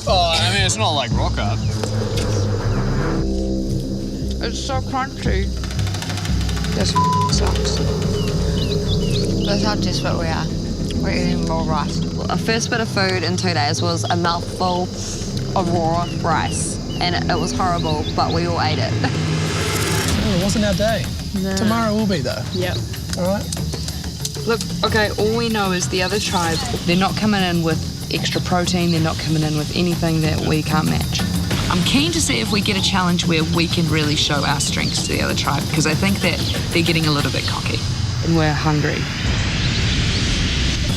oh, I mean, it's not like rocker. It's so crunchy. This sucks. That's how desperate we are. We're eating raw rice. Our first bit of food in 2 days was a mouthful of raw rice. And it was horrible, but we all ate it. Oh, it wasn't our day. No. Tomorrow will be, though. Yep. All right. Look, okay, all we know is the other tribe, they're not coming in with extra protein, they're not coming in with anything that we can't match. I'm keen to see if we get a challenge where we can really show our strengths to the other tribe, because I think that they're getting a little bit cocky. And we're hungry.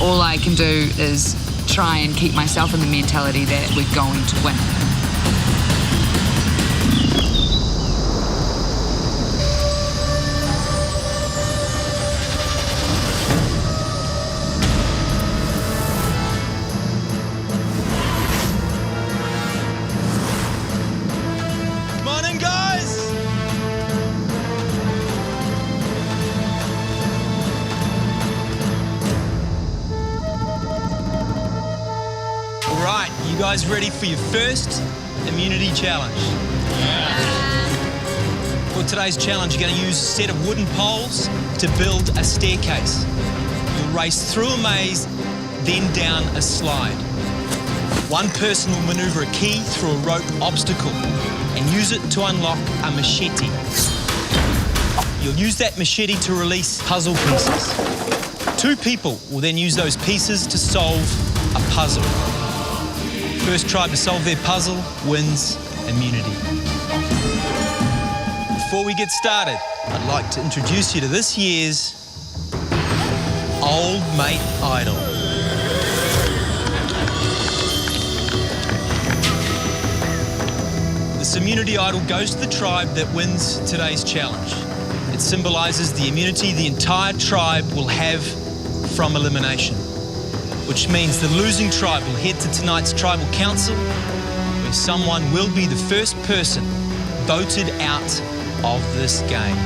All I can do is try and keep myself in the mentality that we're going to win. Come on in, guys! All right, you guys ready for your first immunity challenge? For today's challenge, you're going to use a set of wooden poles to build a staircase. You'll race through a maze, then down a slide. One person will maneuver a key through a rope obstacle and use it to unlock a machete. You'll use that machete to release puzzle pieces. 2 people will then use those pieces to solve a puzzle. First tribe to solve their puzzle wins immunity. Before we get started, I'd like to introduce you to this year's Old Mate Idol. This immunity idol goes to the tribe that wins today's challenge. It symbolises the immunity the entire tribe will have from elimination, which means the losing tribe will head to tonight's tribal council, where someone will be the first person voted out of this game.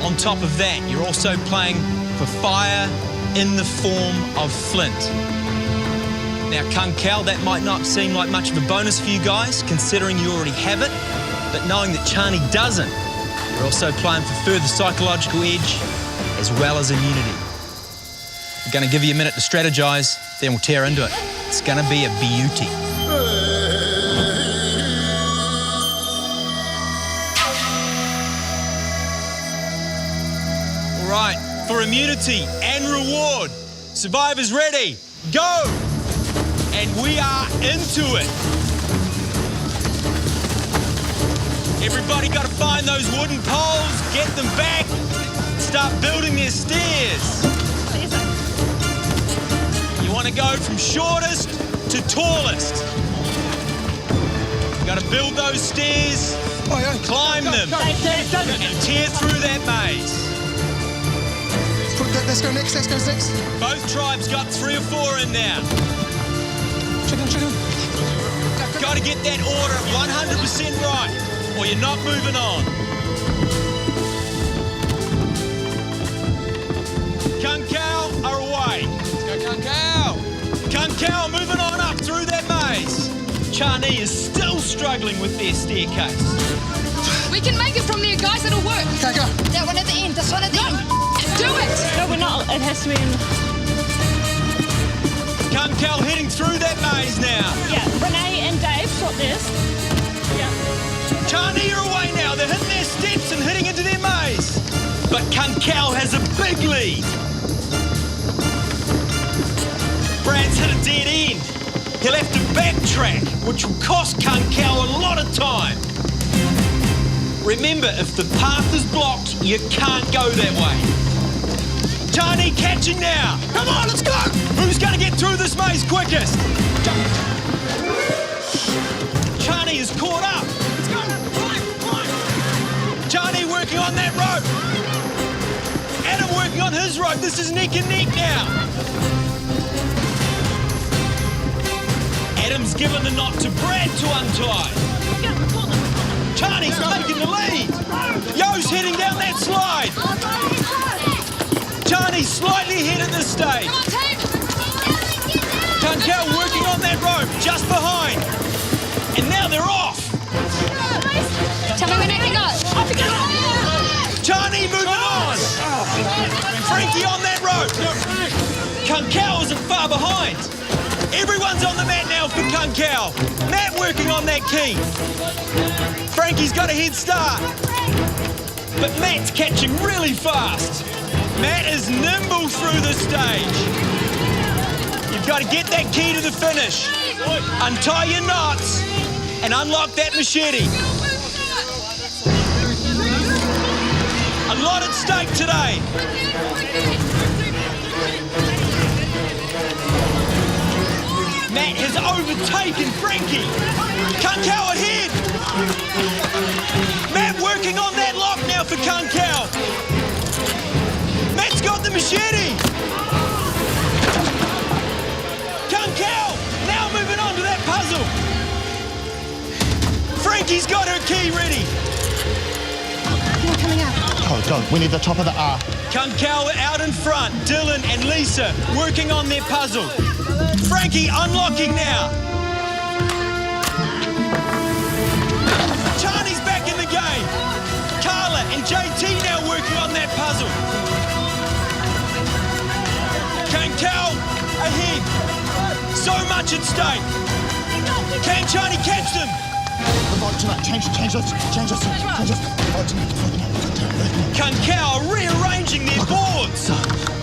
On top of that, you're also playing for fire in the form of flint. Now, Kung Kao, that might not seem like much of a bonus for you guys, considering you already have it, but knowing that Chani doesn't, you're also playing for further psychological edge as well as immunity. I'm going to give you a minute to strategize, then we'll tear into it. It's going to be a beauty. All right, for immunity and reward, survivors ready, go! And we are into it. Everybody got to find those wooden poles, get them back, start building their stairs. You want to go from shortest to tallest. You got to build those stairs, climb them, and tear through that maze. Let's go next. Both tribes got 3 or 4 in now. Chicken. Got to get that order 100% right, or you're not moving on. Kankau moving on up through that maze. Chani is still struggling with their staircase. We can make it from there, guys. It'll work. Okay, go. That one at the end. This one at the end. Do it. No, we're not. It has to be in. Kankau heading through that maze now. Yeah, Renee and Dave, stop this. Yeah. Chani are away now. They're hitting their steps and hitting into their maze. But Kankau has a big lead. Brad's hit a dead end. He'll have to backtrack, which will cost Kankau a lot of time. Remember, if the path is blocked, you can't go that way. Chani catching now. Come on, let's go. Who's going to get through this maze quickest? Chani is caught up. Let's go. Chani working on that rope. Adam working on his rope. This is neck and neck now. Adam's given the knot to Brad to untie. Chani's taking the lead. Yo's heading down that slide. Chani's slightly ahead at this stage. Kankau working on that rope, just behind. And now they're off. Tell me when I can go. Chani moving on. Frankie on that rope. Kankau isn't far behind. Everyone's on the mat now for Kankau. Matt working on that key. Frankie's got a head start. But Matt's catching really fast. Matt is nimble through the stage. You've got to get that key to the finish. Untie your knots and unlock that machete. A lot at stake today. Matt has overtaken Frankie. Kankau ahead. Matt working on that lock now for Kankau. Matt's got the machete. Kankau now moving on to that puzzle. Frankie's got her key ready. You're coming up. Oh, God, we need the top of the R. Kankau out in front. Dylan and Lisa working on their puzzle. Frankie unlocking now. Chani's back in the game. Carla and JT now working on that puzzle. Kankau ahead. So much at stake. Can Chani catch them? Change this. Kankau rearranging their boards.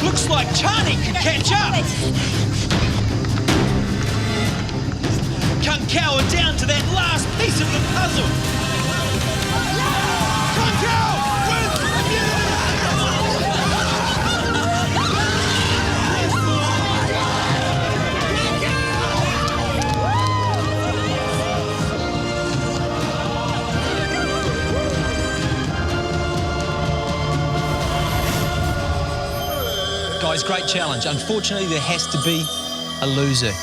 Looks like Chani could catch up. Kankau are down to that last piece of the puzzle. Kankau Guys, great challenge. Unfortunately, there has to be a loser.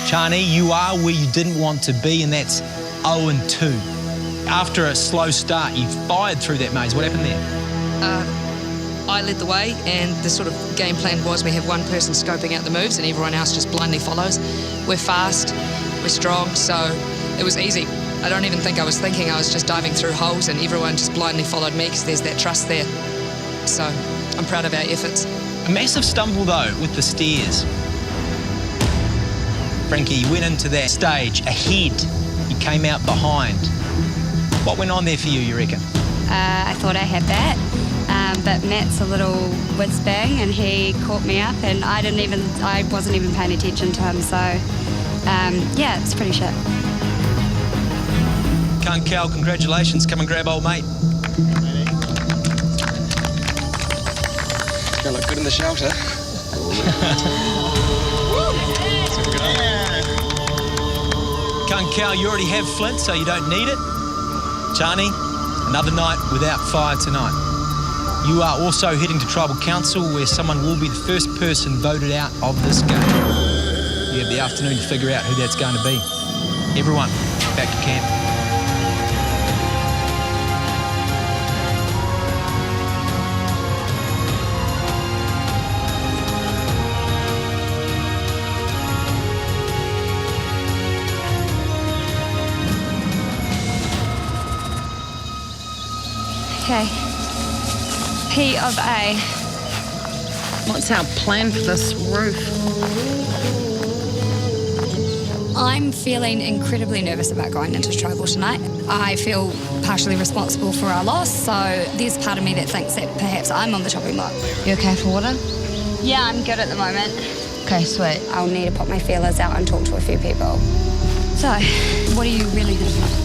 Chani, you are where you didn't want to be, and that's 0-2. After a slow start, you fired through that maze. What happened there? I led the way, and the sort of game plan was we have one person scoping out the moves and everyone else just blindly follows. We're fast, we're strong, so it was easy. I don't even think I was thinking, I was just diving through holes and everyone just blindly followed me because there's that trust there. So I'm proud of our efforts. A massive stumble, though, with the stairs. Frankie, you went into that stage ahead. You came out behind. What went on there for you reckon? I thought I had that, but Matt's a little whiz bang and he caught me up and I wasn't even paying attention to him, so yeah, it's pretty shit. Kankau, congratulations. Come and grab old mate. Gonna look good in the shelter. Kankau, you already have flint, so you don't need it. Chani, another night without fire tonight. You are also heading to Tribal Council, where someone will be the first person voted out of this game. You have the afternoon to figure out who that's going to be. Everyone, back to camp. Okay. P of A. What's our plan for this roof? I'm feeling incredibly nervous about going into tribal tonight. I feel partially responsible for our loss, so there's part of me that thinks that perhaps I'm on the chopping block. You okay for water? Yeah, I'm good at the moment. Okay, sweet. I'll need to put my feelers out and talk to a few people. So, what are you really thinking?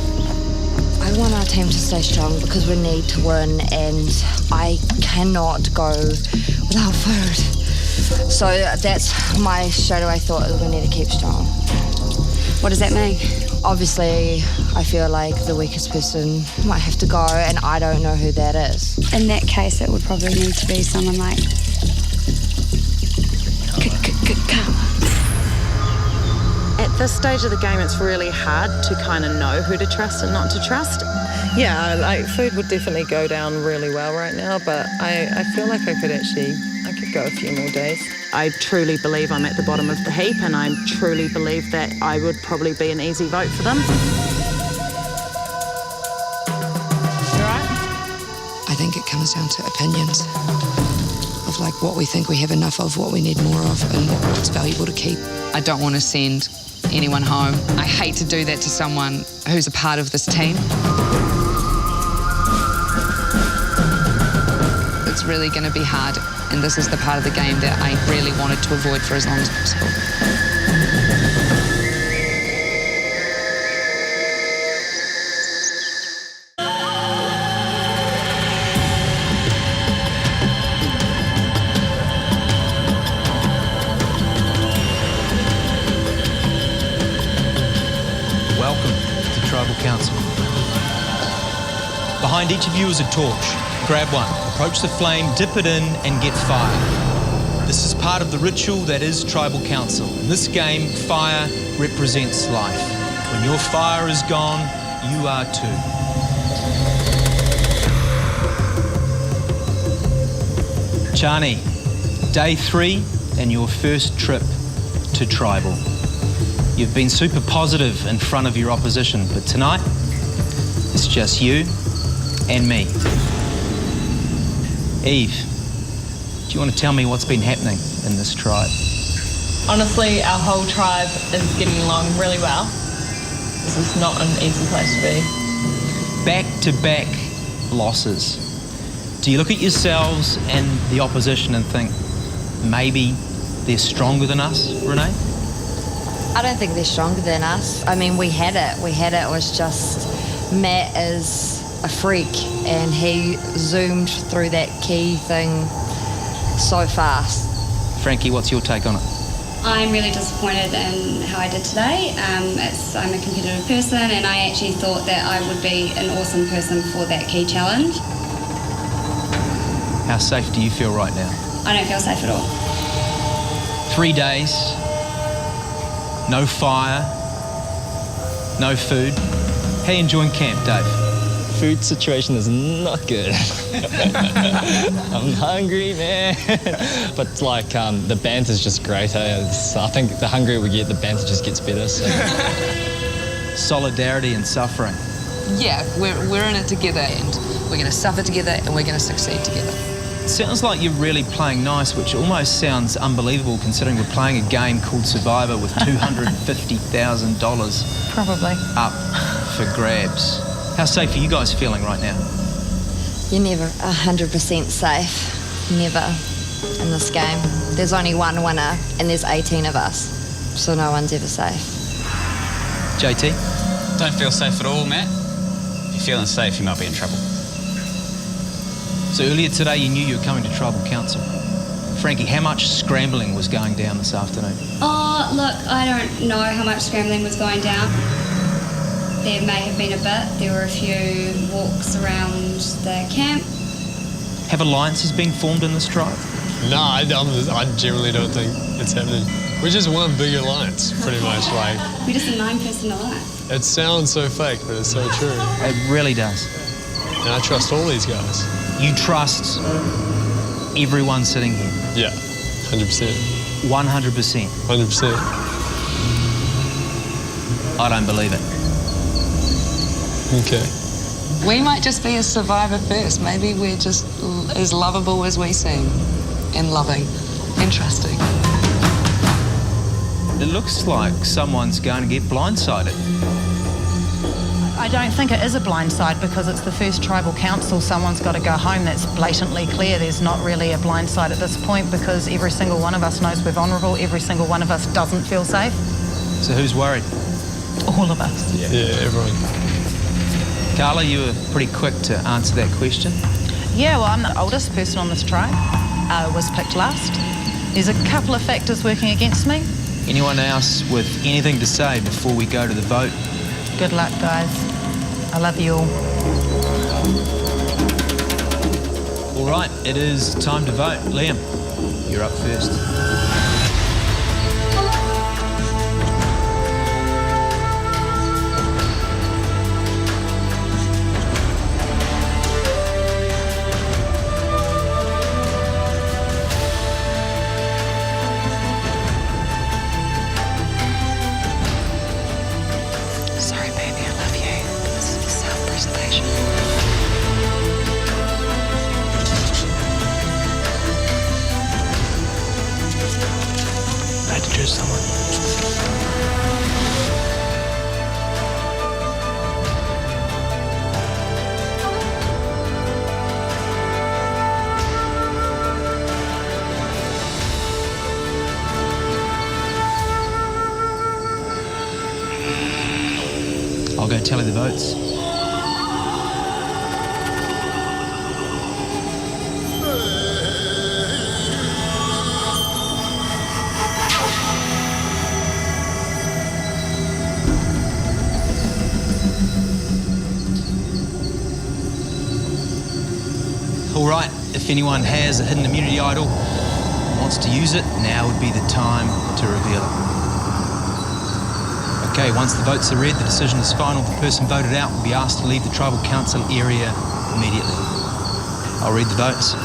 I want our team to stay strong because we need to win and I cannot go without food. So that's my straightaway thought is we need to keep strong. What does that mean? Obviously, I feel like the weakest person might have to go and I don't know who that is. In that case, it would probably need to be someone like... At this stage of the game, it's really hard to kind of know who to trust and not to trust. Yeah, like food would definitely go down really well right now, but I feel like I could go a few more days. I truly believe I'm at the bottom of the heap, and I truly believe that I would probably be an easy vote for them. I think it comes down to opinions of like what we think we have enough of, what we need more of, and what's valuable to keep. I don't want to send anyone home. I hate to do that to someone who's a part of this team. It's really going to be hard, and this is the part of the game that I really wanted to avoid for as long as possible. Welcome to Tribal Council. Behind each of you is a torch. Grab one, approach the flame, dip it in, and get fire. This is part of the ritual that is Tribal Council. In this game, fire represents life. When your fire is gone, you are too. Chani, day 3 and your first trip to Tribal. You've been super positive in front of your opposition, but tonight, it's just you and me. Eve, do you want to tell me what's been happening in this tribe? Honestly, our whole tribe is getting along really well. This is not an easy place to be. Back-to-back losses. Do you look at yourselves and the opposition and think, maybe they're stronger than us, Renee? I don't think they're stronger than us. I mean, we had it. It was just Matt is a freak and he zoomed through that key thing so fast. Frankie, what's your take on it? I'm really disappointed in how I did today. I'm a competitive person, and I actually thought that I would be an awesome person for that key challenge. How safe do you feel right now? I don't feel safe at all. 3 days, no fire, no food. How are you enjoying camp, Dave? Food situation is not good. I'm hungry, man. But like the banter's just great. I think the hungrier we get, the banter just gets better. So. Solidarity and suffering. Yeah, we're in it together, and we're going to suffer together, and we're going to succeed together. It sounds like you're really playing nice, which almost sounds unbelievable considering we're playing a game called Survivor with $250,000 Probably up for grabs. How safe are you guys feeling right now? You're never 100% safe. Never in this game. There's only one winner and there's 18 of us. So no one's ever safe. JT? Don't feel safe at all, Matt. If you're feeling safe, you might be in trouble. So earlier today you knew you were coming to Tribal Council. Frankie, how much scrambling was going down this afternoon? Oh, look, I don't know how much scrambling was going down. There may have been a bit. There were a few walks around the camp. Have alliances been formed in this tribe? No, I generally don't think it's happening. We're just one big alliance, pretty much. Like, We're just a 9-person alliance. it sounds so fake, but it's so true. It really does. And I trust all these guys. You trust everyone sitting here? Yeah, 100%. 100%? 100%. I don't believe it. Okay. We might just be a survivor first. Maybe we're just as lovable as we seem. And loving. Interesting. It looks like someone's going to get blindsided. I don't think it is a blindside because it's the first tribal council. Someone's got to go home. That's blatantly clear. There's not really a blindside at this point because every single one of us knows we're vulnerable. Every single one of us doesn't feel safe. So who's worried? All of us. Yeah, everyone. Carla, you were pretty quick to answer that question. Yeah, well, I'm the oldest person on this tribe. Was picked last. There's a couple of factors working against me. Anyone else with anything to say before we go to the vote? Good luck, guys. I love you all. All right, it is time to vote. Liam, you're up first. Sorry, baby, I love you. This is the self-preservation. I had to choose someone. I'll go tally the votes. All right, if anyone has a hidden immunity idol and wants to use it, now would be the time to reveal it. Okay, once the votes are read, the decision is final. The person voted out will be asked to leave the tribal council area immediately. I'll read the votes.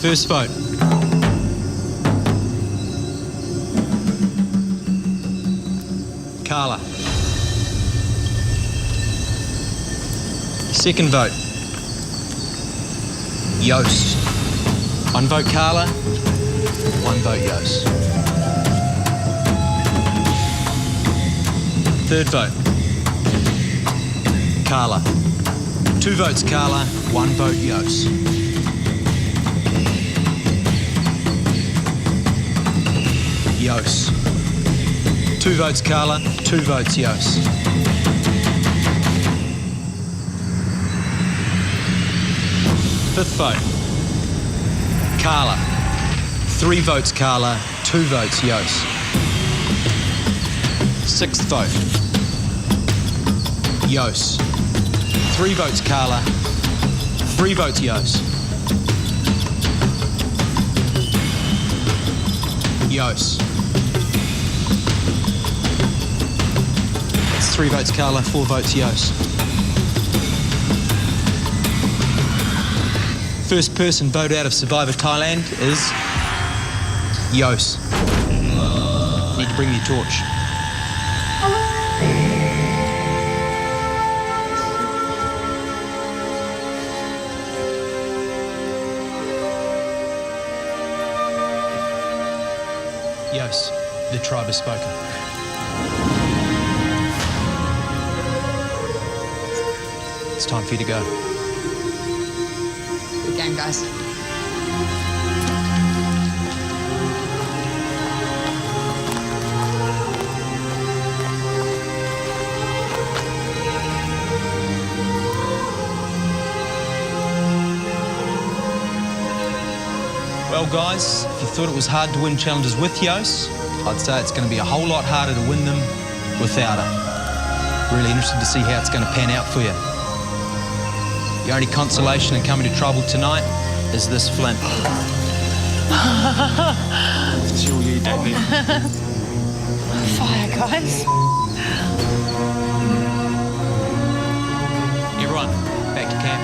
First vote. Carla. Second vote. Yost. One vote Carla, one vote Yost. Third vote. Carla. 2 votes Carla, 1 vote Yost. Yost. 2 votes Carla, 2 votes Yost. Fifth vote. Carla. 3 votes Carla, 2 votes Yost. Sixth vote. Yost. 3 votes Carla, 3 votes Yost. Yost. It's 3 votes Carla, 4 votes Yost. First person voted out of Survivor Thailand is Yost. Need to bring your torch. Yost, the tribe has spoken. It's time for you to go. Good game, guys. Well, guys, if you thought it was hard to win challenges with Yost, I'd say it's going to be a whole lot harder to win them without her. Really interested to see how it's going to pan out for you. The only consolation in coming to tribal tonight is this Flint. It's all you, David. Fire, guys. Everyone, back to camp.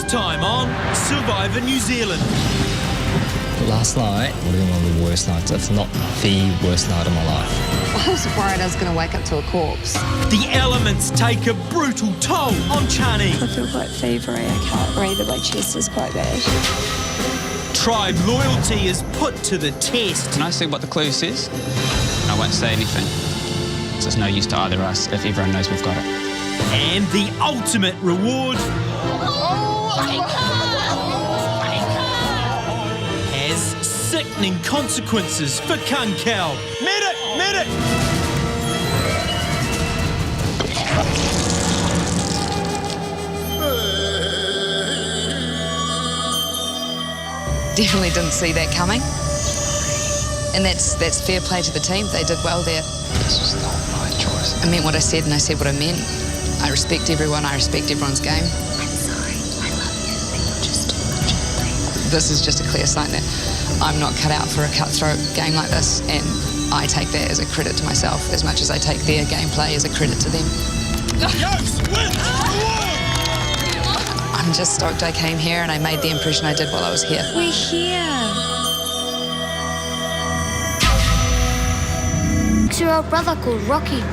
Next time on Survivor New Zealand. Last night would have been one of the worst nights, if not the worst night of my life. I was worried I was going to wake up to a corpse. The elements take a brutal toll on Chani. I feel quite fevery. I can't breathe. My chest is quite bad. Tribe loyalty is put to the test. Can I see what the clue says? I won't say anything. So it's no use to either of us if everyone knows we've got it. And the ultimate reward has sickening consequences for Kunkel. Medic! Definitely didn't see that coming. And that's fair play to the team. They did well there. It's just not my choice. I meant what I said and I said what I meant. I respect everyone. I respect everyone's game. I'm sorry. I love you, but you're just too much. This is just a clear sign that I'm not cut out for a cutthroat game like this, and I take that as a credit to myself as much as I take their gameplay as a credit to them. I'm just stoked I came here and I made the impression I did while I was here. We're here. 6-year-old brother called Rocky.